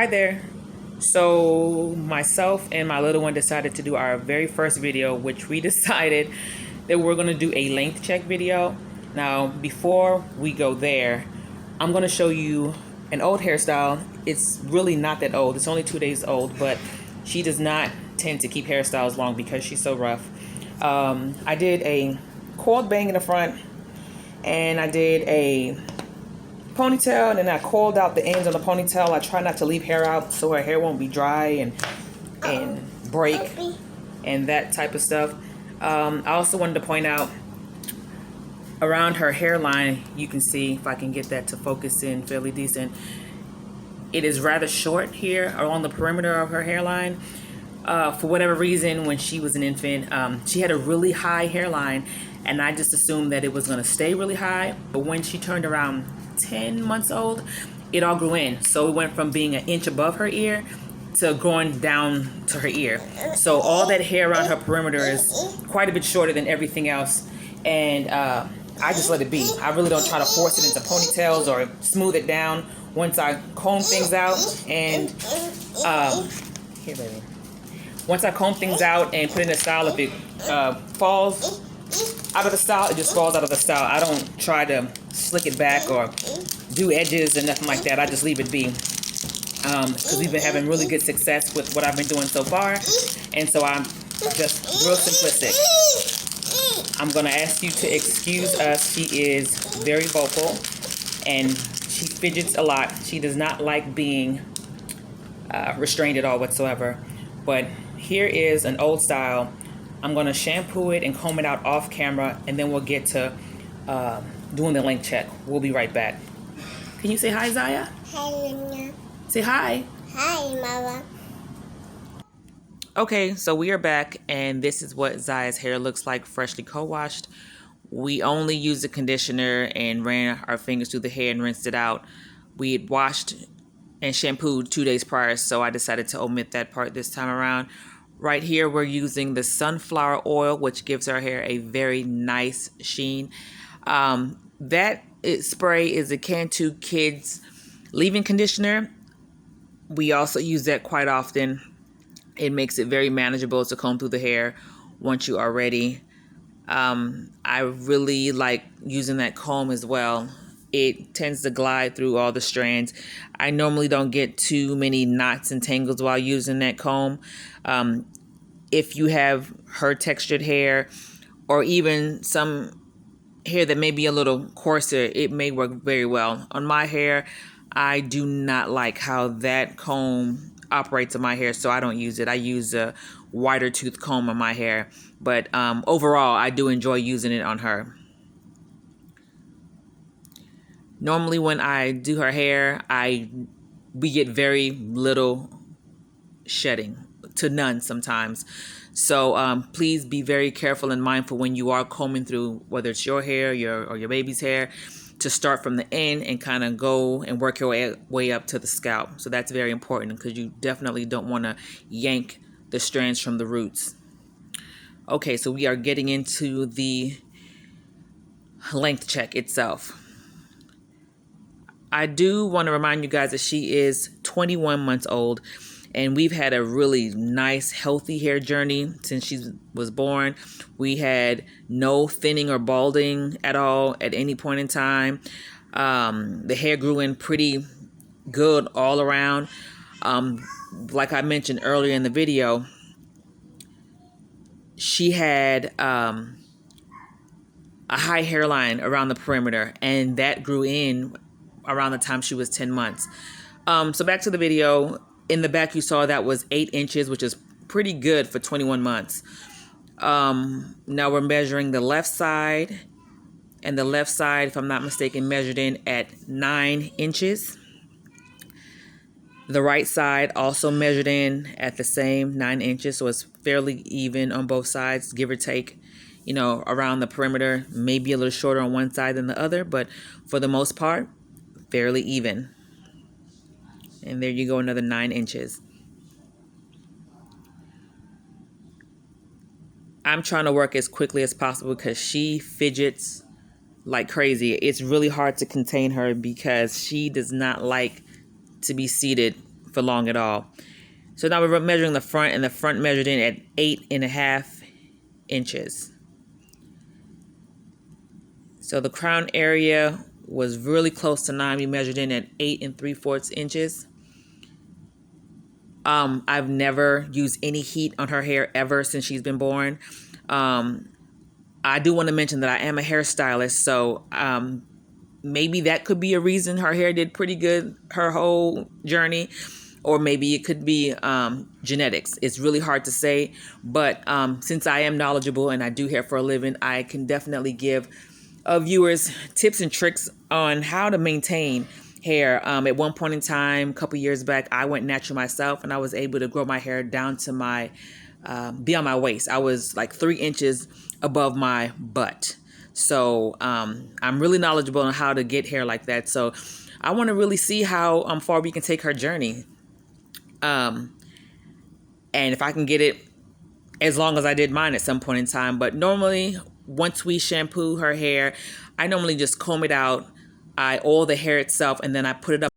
Hi there. So myself and my little one decided to do our very first video, which we decided that we're going to do a length check video. Now, before we go there, I'm going to show you an old hairstyle. It's really not that old. It's only 2 days old, but she does not tend to keep hairstyles long because she's so rough. I did a coiled bang in the front, and I did a ponytail, and then I coiled out the ends of the ponytail. I try not to leave hair out so her hair won't be dry and break and that type of stuff. I also wanted to point out around her hairline, you can see, if I can get that to focus in fairly decent, it is rather short here along the perimeter of her hairline. For whatever reason, when she was an infant, she had a really high hairline, and I just assumed that it was going to stay really high. But when she turned around 10 months old, it all grew in. So it went from being an inch above her ear to growing down to her ear. So all that hair around her perimeter is quite a bit shorter than everything else. And I just let it be. I really don't try to force it into ponytails or smooth it down. Once I comb things out and here, baby. Once I comb things out and put in a style, if it falls out of the style, it just falls out of the style. I don't try to slick it back or do edges or nothing like that. I just leave it be. Because we've been having really good success with what I've been doing so far. And so I'm just real simplistic. I'm going to ask you to excuse us. She is very vocal and she fidgets a lot. She does not like being restrained at all whatsoever. But here is an old style. I'm going to shampoo it and comb it out off camera, and then we'll get to doing the length check. We'll be right back. Can you say hi, Ziah? Hi, Luna. Say hi. Hi, Mama. Okay, so we are back, and this is what Ziah's hair looks like freshly co-washed. We only used the conditioner and ran our fingers through the hair and rinsed it out. We had washed and shampooed 2 days prior, so I decided to omit that part this time around. Right here, we're using the sunflower oil, which gives our hair a very nice sheen. Spray is a Cantu Kids leave-in conditioner. We also use that quite often. It makes it very manageable to comb through the hair once you are ready. I really like using that comb as well. It tends to glide through all the strands. I normally don't get too many knots and tangles while using that comb. If you have her textured hair or even some hair that may be a little coarser, it may work very well. On my hair, I do not like how that comb operates on my hair, so I don't use it. I use a wider tooth comb on my hair, but overall, I do enjoy using it on her. Normally when I do her hair, we get very little shedding, to none sometimes. So please be very careful and mindful when you are combing through, whether it's your hair or your baby's hair, to start from the end and kind of go and work your way up to the scalp. So that's very important because you definitely don't want to yank the strands from the roots. Okay, so we are getting into the length check itself. I do want to remind you guys that she is 21 months old, and we've had a really nice, healthy hair journey since she was born. We had no thinning or balding at all at any point in time. The hair grew in pretty good all around. Like I mentioned earlier in the video, she had a high hairline around the perimeter, and that grew in around the time she was 10 months. So back to the video. In the back, you saw that was 8 inches, which is pretty good for 21 months. Now we're measuring the left side, and the left side, if I'm not mistaken, measured in at 9 inches. The right side also measured in at the same 9 inches, so it's fairly even on both sides, give or take, around the perimeter, maybe a little shorter on one side than the other, but for the most part, fairly even. And there you go, another 9 inches. I'm trying to work as quickly as possible because she fidgets like crazy. It's really hard to contain her because she does not like to be seated for long at all. So now we're measuring the front, and the front measured in at 8.5 inches. So the crown area was really close to 9. We measured in at 8 3/4 inches. I've never used any heat on her hair ever since she's been born. I do want to mention that I am a hairstylist, so maybe that could be a reason her hair did pretty good her whole journey, or maybe it could be genetics. It's really hard to say, but since I am knowledgeable and I do hair for a living, I can definitely give viewers tips and tricks on how to maintain hair. At one point in time, a couple years back, I went natural myself, and I was able to grow my hair down to my beyond my waist. I was like 3 inches above my butt. So I'm really knowledgeable on how to get hair like that. So I want to really see how far we can take her journey. And if I can get it as long as I did mine at some point in time. But normally, once we shampoo her hair, I normally just comb it out. I oil the hair itself, and then I put it up